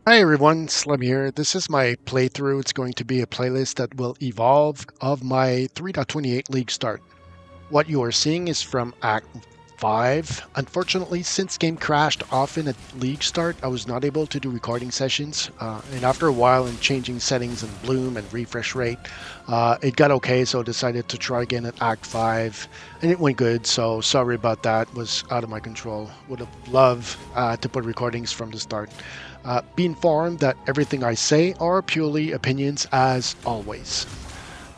Hi everyone, Slim here. This is my playthrough. It's going to be a playlist that will evolve of my 3.28 League start. What you are seeing is from Act 5. Unfortunately, since game crashed often at League start, I was not able to do recording sessions. And after a while in changing settings and bloom and refresh rate, it got okay, so I decided to try again at Act 5. And it went good, so sorry about that. It was out of my control. Would have loved to put recordings from the start. Be informed that everything I say are purely opinions as always.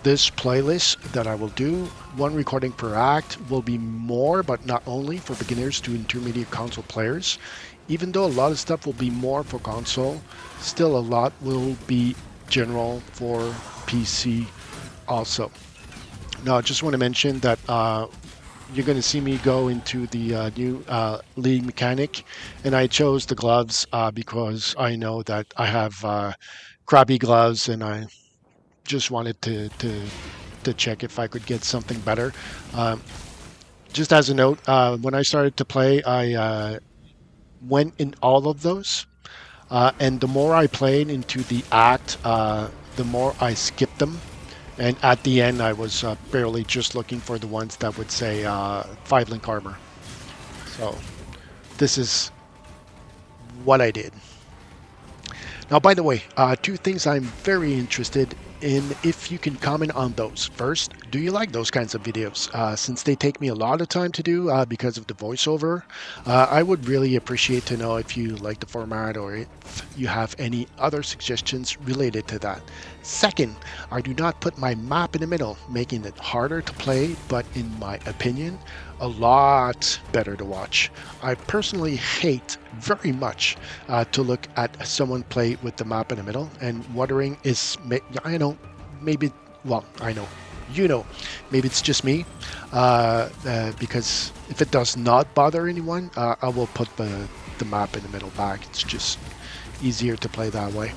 This playlist that I will do, one recording per act, will be more, but not only for beginners to intermediate console players. Even though a lot of stuff will be more for console, still a lot will be general for PC also. Now, I just want to mention that you're going to see me go into the new league mechanic, and I chose the gloves because I know that I have crappy gloves, and I just wanted to check if I could get something better. Um, just as a note, when I started to play, I went in all of those, and the more I played into the act, the more I skipped them. And at the end, I was barely just looking for the ones that would say 5 link armor. So this is what I did. Now, by the way, two things I'm very interested in if you can comment on those. First, do you like those kinds of videos? Since they take me a lot of time to do because of the voiceover, I would really appreciate to know if you like the format or if you have any other suggestions related to that. Second, I do not put my map in the middle, making it harder to play, but in my opinion, a lot better to watch. I personally hate very much to look at someone play with the map in the middle and wondering I know, maybe, well, I know, you know, maybe it's just me, because if it does not bother anyone, I will put the map in the middle back. It's just easier to play that way.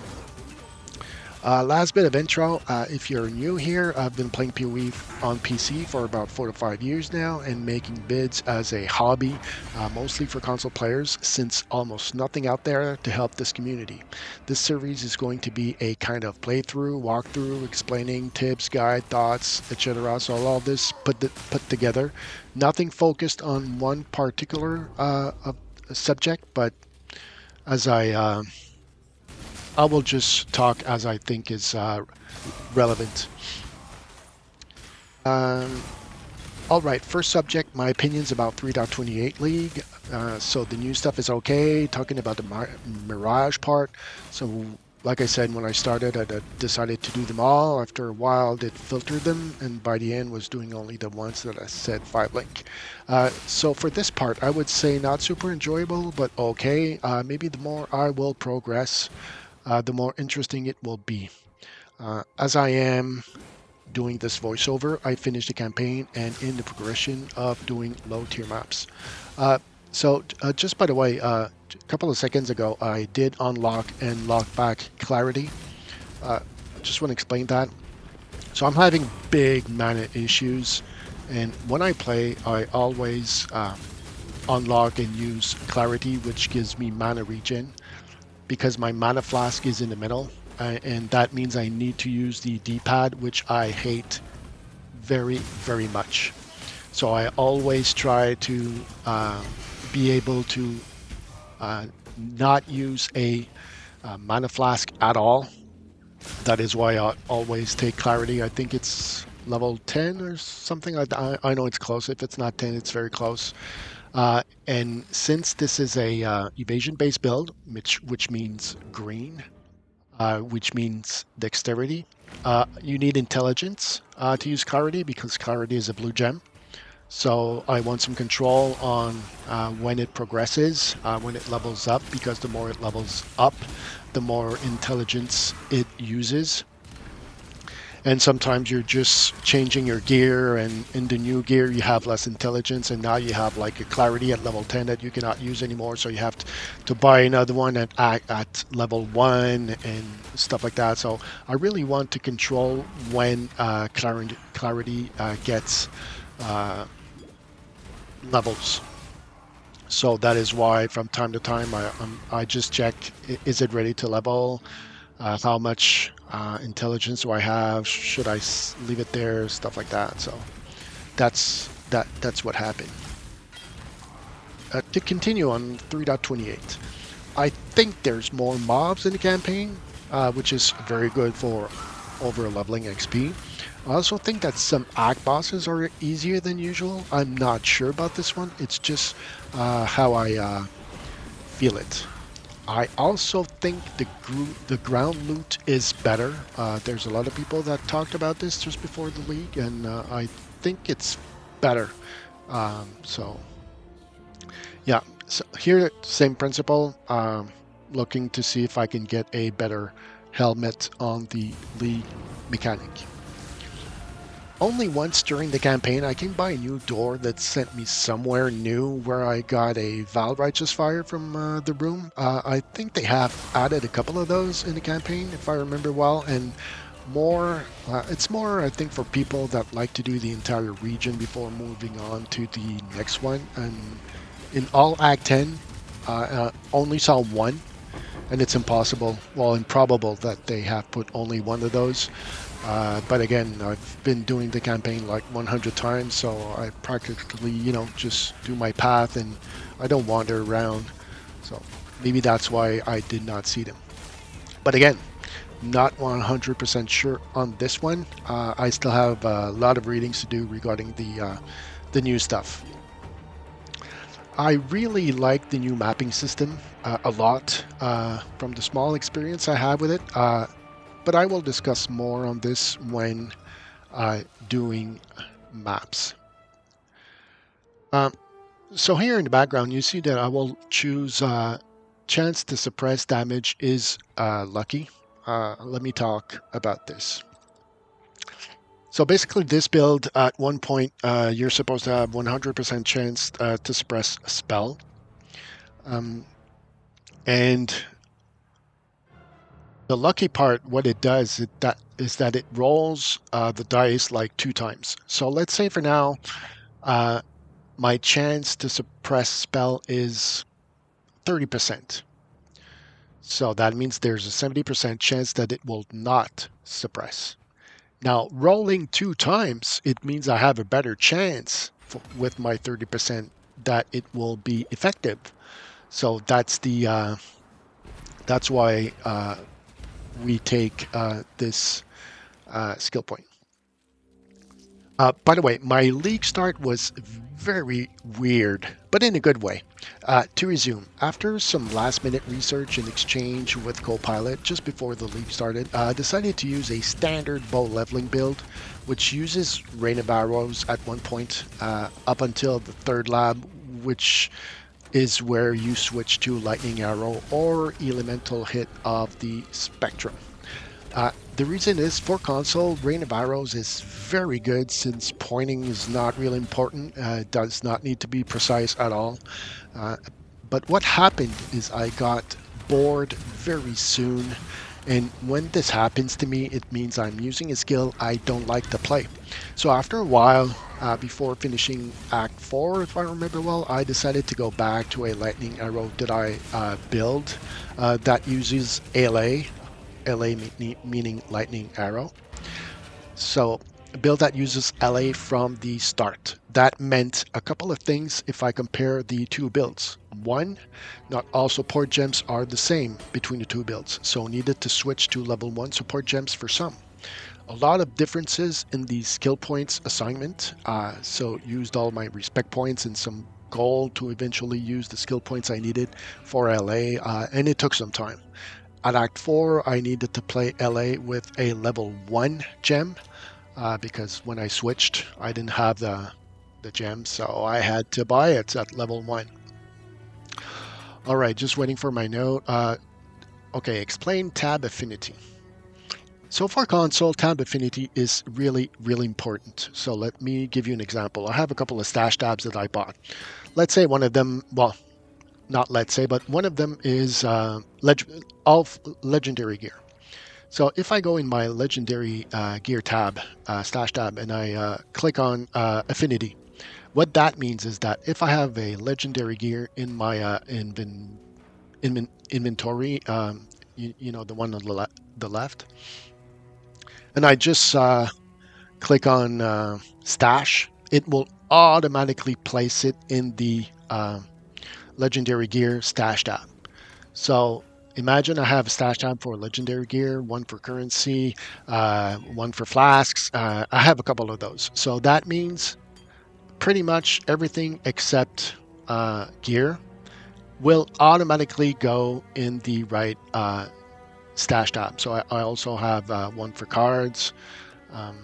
Last bit of intro. If you're new here, I've been playing PoE on PC for about 4 to 5 years now and making bids as a hobby, mostly for console players, since almost nothing out there to help this community. This series is going to be a kind of playthrough, walkthrough, explaining tips, guide, thoughts, etc. So all this put together. Nothing focused on one particular subject, but as I will just talk as I think is relevant. Um, all right, first subject, my opinions about 3.28 League. So the new stuff is okay, talking about the Mirage part. So like I said, when I started, I decided to do them all. After a while, it filtered them, and by the end was doing only the ones that I said 5 link. So for this part, I would say not super enjoyable, but okay. Maybe the more I will progress, the more interesting it will be. As I am doing this voiceover, I finished the campaign and in the progression of doing low tier maps. Uh, just by the way, a couple of seconds ago, I did unlock and lock back clarity. Just want to explain that. So I'm having big mana issues, and when I play, I always unlock and use clarity, which gives me mana regen because my mana flask is in the middle, and that means I need to use the D-pad, which I hate very, very much. So I always try to be able to uh, not use a mana flask at all. That is why I always take clarity. I think it's level 10 or something like that. I know it's close. If it's not 10, it's very close. And since this is a evasion-based build, which means green, which means dexterity. You need intelligence to use clarity because clarity is a blue gem. So I want some control on when it progresses, when it levels up, because the more it levels up, the more intelligence it uses. And sometimes you're just changing your gear, and in the new gear you have less intelligence, and now you have like a clarity at level 10 that you cannot use anymore, so you have to buy another one at level 1 and stuff like that. So I really want to control when clarity gets uh, levels. So that is why from time to time I just check, is it ready to level? How much intelligence do I have? Should I leave it there? Stuff like that. So that's what happened. To continue on 3.28, I think there's more mobs in the campaign, which is very good for over leveling XP. I also think that some act bosses are easier than usual. I'm not sure about this one. It's just how I feel it. I also think the ground loot is better. There's a lot of people that talked about this just before the league, and I think it's better. So yeah, so here same principle. Looking to see if I can get a better helmet on the league mechanic. Only once during the campaign I came by a new door that sent me somewhere new where I got a Val Righteous Fire from the room. I think they have added a couple of those in the campaign, if I remember well, and more. It's more, I think, for people that like to do the entire region before moving on to the next one. And in all Act 10, only saw one, and it's impossible, well, improbable that they have put only one of those. But again, I've been doing the campaign like 100 times, so I practically, just do my path and I don't wander around. So maybe that's why I did not see them. But again, not 100% sure on this one. I still have a lot of readings to do regarding the new stuff. I really like the new mapping system a lot from the small experience I have with it. But I will discuss more on this when doing maps. Um, so here in the background, you see that I will choose chance to suppress damage is lucky. Let me talk about this. So basically this build, at one point, you're supposed to have 100% chance to suppress a spell. Um, and the lucky part, what it does, is that it rolls the dice like 2 times. So let's say for now, uh, my chance to suppress spell is 30%. So that means there's a 70% chance that it will not suppress. Now, rolling 2 times, it means I have a better chance with my 30% that it will be effective. So that's why we take this skill point. By the way, my league start was very weird, but in a good way. To resume, after some last minute research and exchange with Copilot just before the league started, I decided to use a standard bow leveling build, which uses Rain of Arrows at one point up until the third lab, which is where you switch to Lightning Arrow or Elemental Hit of the Spectrum. The reason is for console, Rain of Arrows is very good since pointing is not really important. It does not need to be precise at all. Uh, but what happened is I got bored very soon. And when this happens to me, it means I'm using a skill I don't like to play. So after a while, before finishing Act 4, if I remember well, I decided to go back to a Lightning Arrow deadeye build that uses ALA, LA meaning lightning arrow. So a build that uses LA from the start. That meant a couple of things if I compare the two builds. One, not all support gems are the same between the two builds, so needed to switch to level 1 support gems for some. A lot of differences in the skill points assignment, so used all my respect points and some gold to eventually use the skill points I needed for LA, and it took some time. At Act 4, I needed to play LA with a level 1 gem because when I switched, I didn't have the gem, so I had to buy it at level 1. All right, just waiting for my note. Okay, explain tab affinity. So for console, tab affinity is really, really important. So let me give you an example. I have a couple of stash tabs that I bought. Let's say one of them, well, not let's say, but one of them is all legendary gear. So if I go in my legendary gear tab, stash tab, and I click on affinity, What that means is that if I have a legendary gear in my inventory, the one on the left, and I just click on stash, it will automatically place it in the legendary gear stash tab. So imagine I have a stash tab for legendary gear, one for currency, one for flasks. I have a couple of those. So that means pretty much everything except gear will automatically go in the right stash tab. So I also have one for cards. Um,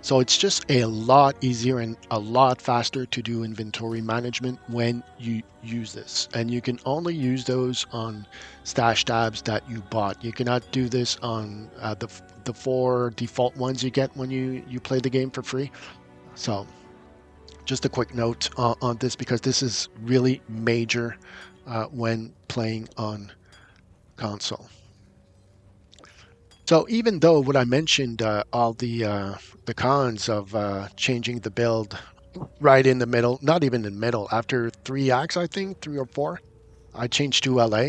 so it's just a lot easier and a lot faster to do inventory management when you use this. And you can only use those on stash tabs that you bought. You cannot do this on the four default ones you get when you play the game for free. So just a quick note on this because this is really major when playing on console. So even though what I mentioned, all the cons of changing the build right in the middle, not even in the middle, after 3 acts, I think 3 or 4, I changed to LA.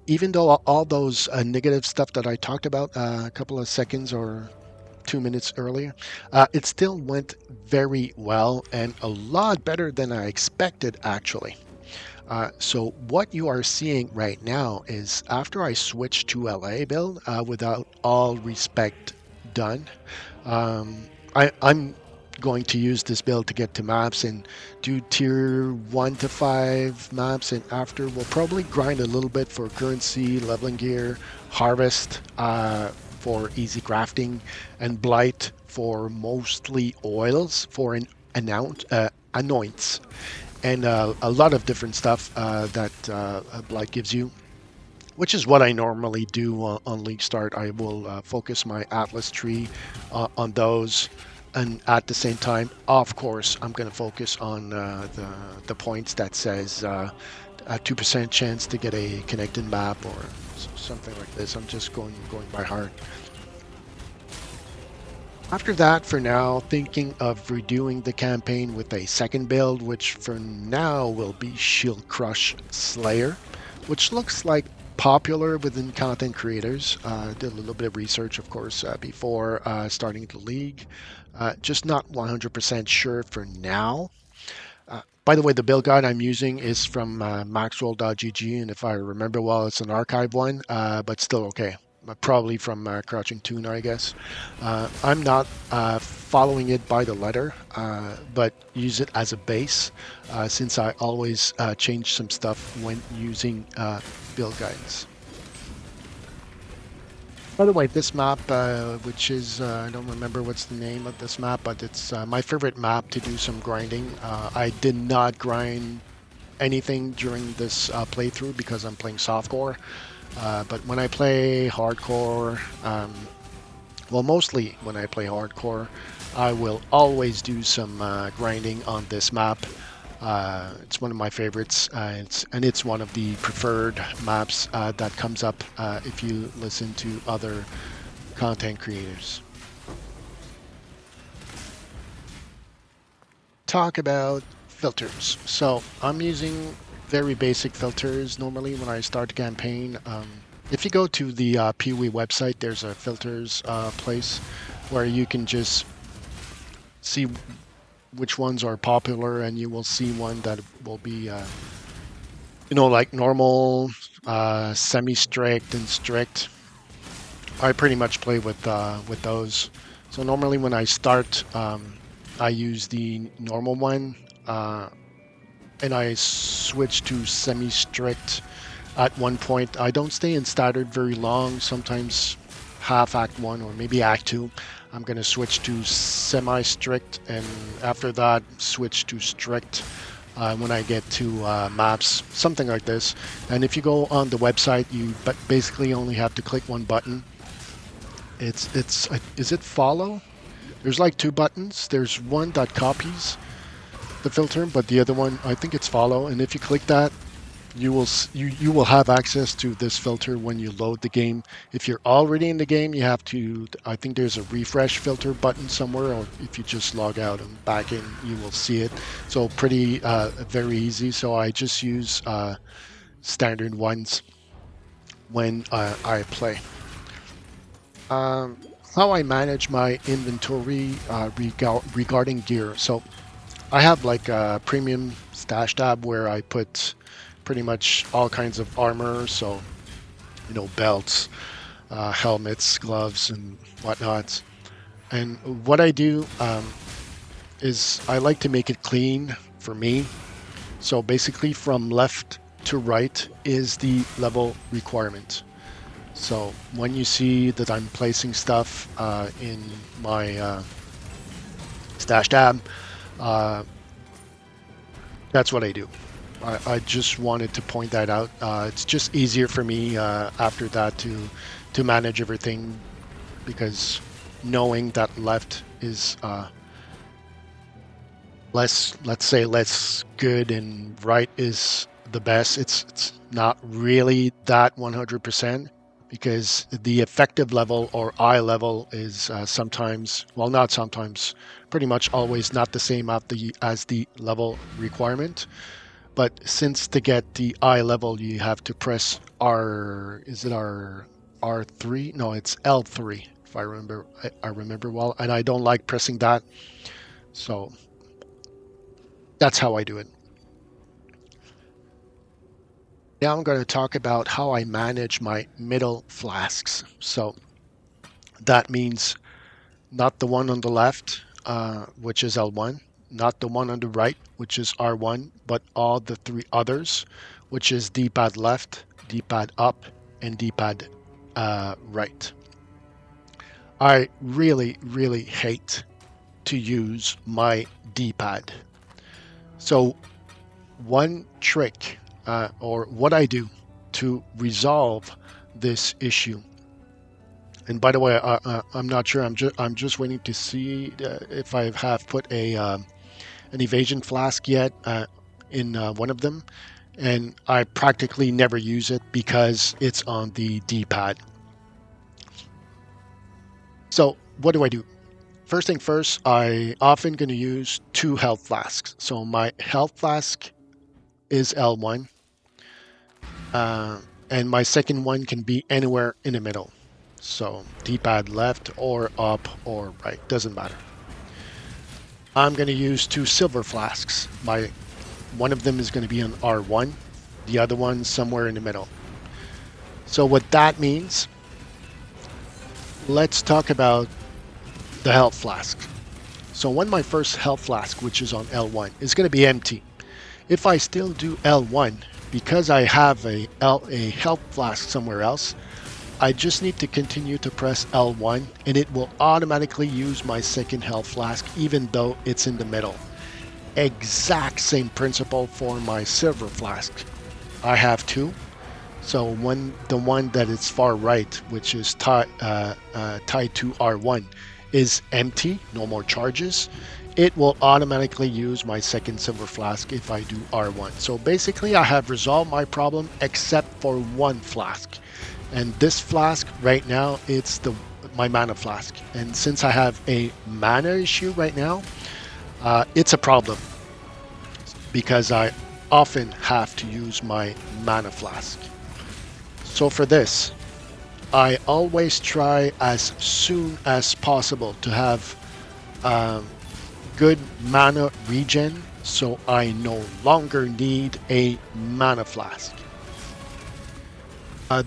Even though all those negative stuff that I talked about a couple of seconds or 2 minutes earlier, it still went very well and a lot better than I expected, actually. So what you are seeing right now is after I switched to LA build, without all respect done, I'm going to use this build to get to maps and do tier 1 to 5 maps, and after we'll probably grind a little bit for currency, leveling gear, harvest for easy crafting, and blight for mostly oils for anoints, and a lot of different stuff that blight gives you, which is what I normally do on League Start. I will focus my Atlas tree on those, and at the same time, of course, I'm going to focus on the points that says a 2% chance to get a connected map or something like this. I'm just going by heart. After that, for now, thinking of redoing the campaign with a second build, which for now will be Shield Crush Slayer, which looks like popular within content creators. Did a little bit of research, of course, before starting the league. Just not 100% sure for now. By the way, the build guide I'm using is from maxwell.gg, and if I remember well, it's an archive one, but still okay. Probably from Crouching Tuna, I guess. I'm not following it by the letter, but use it as a base, since I always change some stuff when using build guides. By the way, this map, which is, I don't remember what's the name of this map, but it's my favorite map to do some grinding. I did not grind anything during this playthrough because I'm playing softcore. But when I play hardcore, well, mostly when I play hardcore, I will always do some grinding on this map. It's one of my favorites, it's one of the preferred maps that comes up if you listen to other content creators. Talk about filters. So I'm using very basic filters normally when I start a campaign. If you go to the Pewee website, there's a filters place where you can just see which ones are popular, and you will see one that will be, like normal, semi-strict, and strict. I pretty much play with those. So normally when I start, I use the normal one, and I switch to semi-strict at one point. I don't stay in standard very long, sometimes half Act 1 or maybe Act 2. I'm going to switch to semi-strict, and after that switch to strict when I get to maps, something like this. And if you go on the website, you basically only have to click one button. Is it follow? There's like 2 buttons. There's one that copies the filter, but the other one, I think it's follow. And if you click that, you will have access to this filter when you load the game. If you're already in the game, you have to. I think there's a refresh filter button somewhere, or if you just log out and back in, you will see it. So pretty very easy. So I just use standard ones when I play. Um, how I manage my inventory regarding gear. So I have like a premium stash tab where I put pretty much all kinds of armor. So, belts, helmets, gloves, and whatnot. And what I do is I like to make it clean for me. So basically, from left to right is the level requirement. So when you see that I'm placing stuff in my stash tab, uh, that's what I do. I just wanted to point that out. It's just easier for me after that to manage everything, because knowing that left is less, let's say, less good and right is the best. It's not really that 100%, because the effective level or eye level is sometimes, well, not sometimes, pretty much always not the same as the level requirement. But since to get the eye level, you have to press R. Is it R3? No, it's L3. If I remember, I remember well, and I don't like pressing that, so that's how I do it. Now I'm going to talk about how I manage my middle flasks. So that means not the one on the left, which is L1, not the one on the right, which is R1, but all the three others, which is D-pad left, D-pad up, and D-pad right. I really, really hate to use my D-pad. So one trick, or what I do to resolve this issue. And by the way, I'm not sure. I'm just waiting to see if I have put an evasion flask yet in one of them, and I practically never use it because it's on the D-pad. So what do I do? First thing first, I often going to use two health flasks. So my health flask is L1, uh, and my second one can be anywhere in the middle. So D-pad left or up or right, doesn't matter. I'm going to use two silver flasks. One of them is going to be on R1, the other one somewhere in the middle. So what that means, let's talk about the health flask. So when my first health flask, which is on L1, is going to be empty. If I still do L1, because I have a health flask somewhere else, I just need to continue to press L1 and it will automatically use my second health flask, even though it's in the middle. Exact same principle for my silver flask. I have two. So the one that is far right, which is tied to R1, is empty, no more charges. It will automatically use my second silver flask if I do R1. So basically I have resolved my problem except for one flask. And this flask right now, it's my mana flask. And since I have a mana issue right now, it's a problem because I often have to use my mana flask. So for this, I always try as soon as possible to have good mana regen, so I no longer need a mana flask.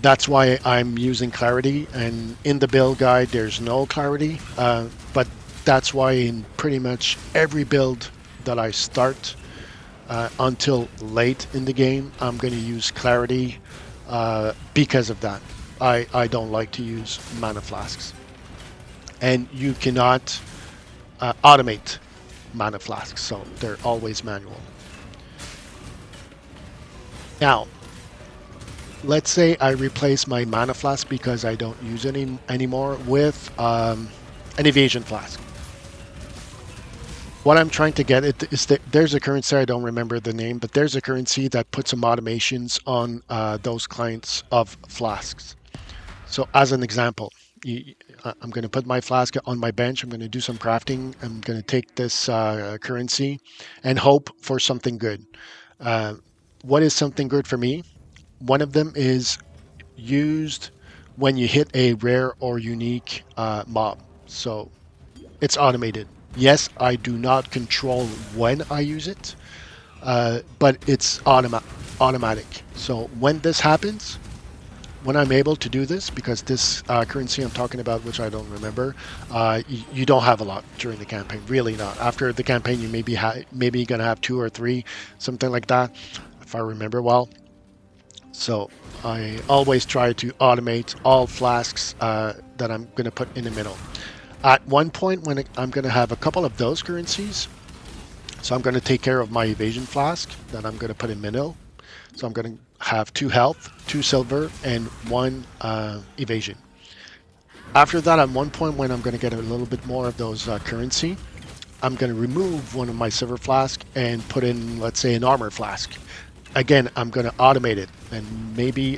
That's why I'm using clarity, and in the build guide there's no clarity, but that's why in pretty much every build that I start until late in the game, I'm going to use clarity because of that. I don't like to use mana flasks. And you cannot automate mana flasks, so they're always manual. Now, let's say I replace my mana flask because I don't use it anymore with an evasion flask. What I'm trying to get at is that there's a currency, I don't remember the name, but there's a currency that puts some automations on those clients of flasks. So as an example, I'm going to put my flask on my bench. I'm going to do some crafting. I'm going to take this currency and hope for something good. Uh, what is something good for me? One of them is used when you hit a rare or unique mob. So it's automated. Yes, I do not control when I use it, but it's automatic. So when this happens, when I'm able to do this, because this currency I'm talking about, which I don't remember, you don't have a lot during the campaign. Really not. After the campaign, you maybe gonna have two or three, something like that, if I remember well. So I always try to automate all flasks that I'm gonna put in the middle. At one point, when I'm gonna have a couple of those currencies, so I'm gonna take care of my evasion flask that I'm gonna put in middle. So I'm going to have 2 health, 2 silver, and 1 evasion. After that, at one point when I'm going to get a little bit more of those currency, I'm going to remove one of my silver flask and put in, let's say, an armor flask. Again, I'm going to automate it, and maybe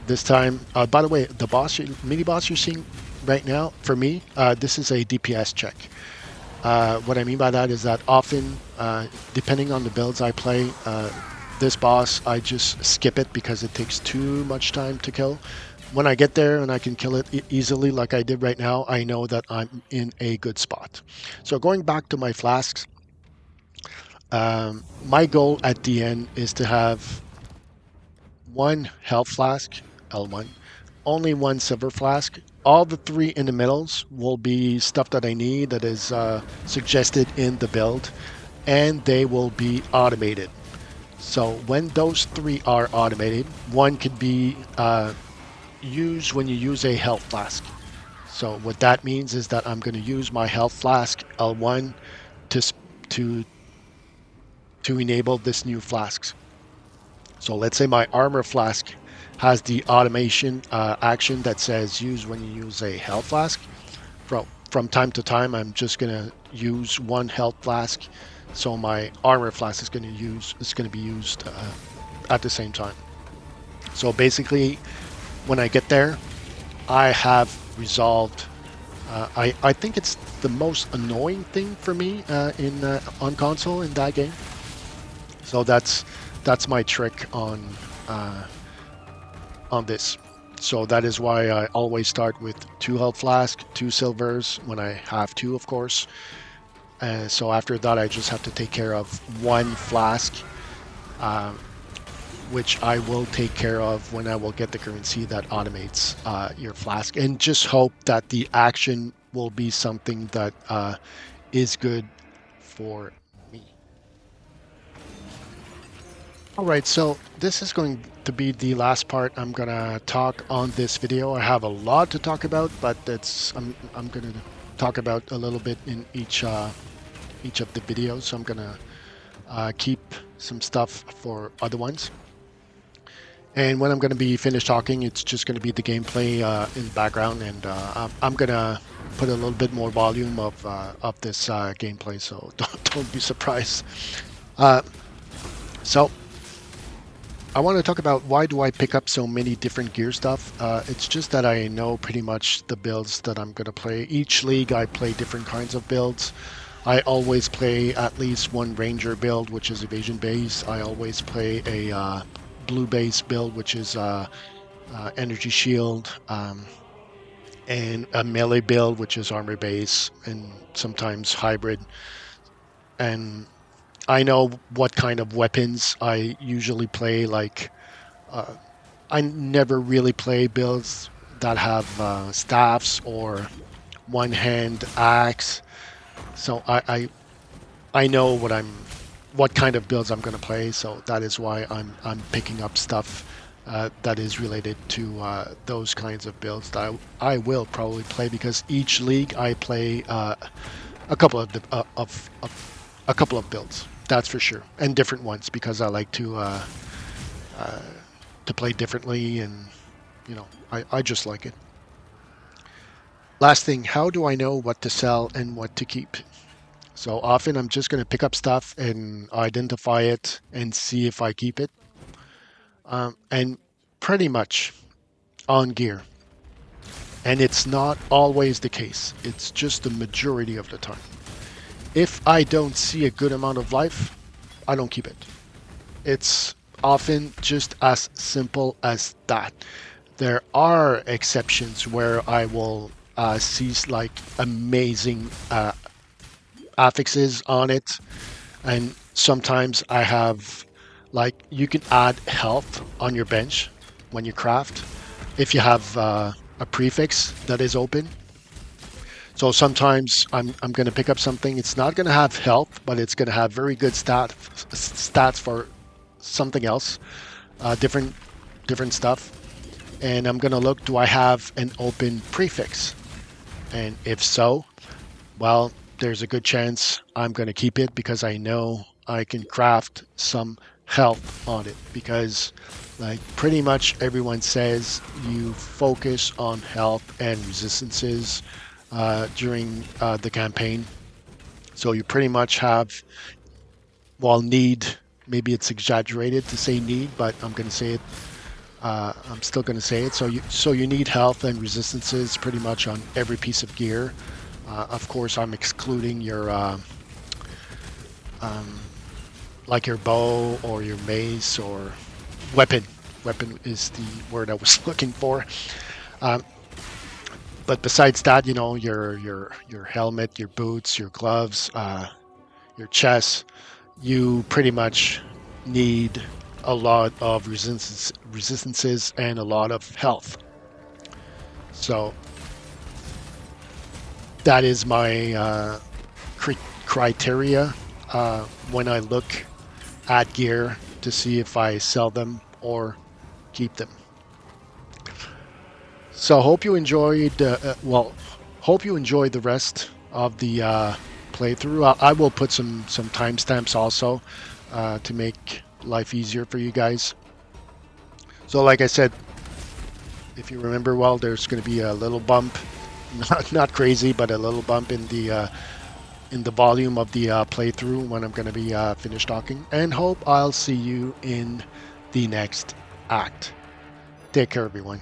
this time. By the way, the mini boss you're seeing right now, for me, this is a DPS check. What I mean by that is that often, depending on the builds I play, this boss, I just skip it because it takes too much time to kill. When I get there and I can kill it easily like I did right now, I know that I'm in a good spot. So going back to my flasks, my goal at the end is to have 1 health flask, L1, only 1 silver flask. All the 3 in the middles will be stuff that I need that is suggested in the build, and they will be automated. So when those 3 are automated, one could be used when you use a health flask. So what that means is that I'm going to use my health flask L1 to to to enable this new flasks. So let's say my armor flask has the automation action that says use when you use a health flask. From time to time, I'm just going to use 1 health flask. So my armor flask is going to be used at the same time. So basically, when I get there, I have resolved. I think it's the most annoying thing for me in on console in that game. So that's my trick uh, on this. So that is why I always start with 2 health flask, 2 silvers when I have 2, of course. So after that, I just have to take care of 1 flask, uh, which I will take care of when I will get the currency that automates your flask, and just hope that the action will be something that is good for me. All right, so this is going to be the last part I'm gonna talk on this video. I have a lot to talk about, but I'm gonna talk about a little bit in each of the videos. So I'm gonna keep some stuff for other ones. And when I'm going to be finished talking, it's just going to be the gameplay in the background, and I'm going to put a little bit more volume of this gameplay, so don't be surprised. Uh, so I want to talk about why do I pick up so many different gear stuff. It's just that I know pretty much the builds that I'm going to play. Each league I play different kinds of builds. I always play at least 1 ranger build, which is evasion base. I always play a blue base build, which is energy shield, and a melee build, which is armor base, and sometimes hybrid. And I know what kind of weapons I usually play. Like, I never really play builds that have staffs or one-hand axe. So I know what kind of builds I'm going to play. So that is why I'm picking up stuff that is related to those kinds of builds that I will probably play, because each league I play a couple of a couple of builds. That's for sure, and different ones, because I like to play differently, and I just like it. Last thing, how do I know what to sell and what to keep? So often I'm just going to pick up stuff and identify it and see if I keep it. And pretty much on gear. And it's not always the case. It's just the majority of the time. If I don't see a good amount of life, I don't keep it. It's often just as simple as that. There are exceptions where I will see like amazing affixes on it, and sometimes I have like you can add health on your bench when you craft if you have a prefix that is open. So sometimes I'm going to pick up something. It's not going to have health, but it's going to have very good stats for something else, different stuff. And I'm going to look, do I have an open prefix? And if so, well, there's a good chance I'm going to keep it because I know I can craft some health on it. Because, like, pretty much everyone says you focus on health and resistances during the campaign. So you pretty much have, well, need, maybe it's exaggerated to say need, but I'm going to say it. I'm still going to say it. So you need health and resistances pretty much on every piece of gear. Of course, I'm excluding your um, like your bow or your mace or weapon. Weapon is the word I was looking for. Um, but besides that, you know, your helmet, your boots, your gloves, your chest, you pretty much need a lot of resistances and a lot of health. So that is my criteria when I look at gear to see if I sell them or keep them. So hope you enjoyed. Hope you enjoyed the rest of the playthrough. I will put some timestamps also to make life easier for you guys. So, like I said, if you remember well, there's going to be a little bump, not crazy, but a little bump in the volume of the playthrough when I'm going to be finished talking. And hope I'll see you in the next act. Take care, everyone.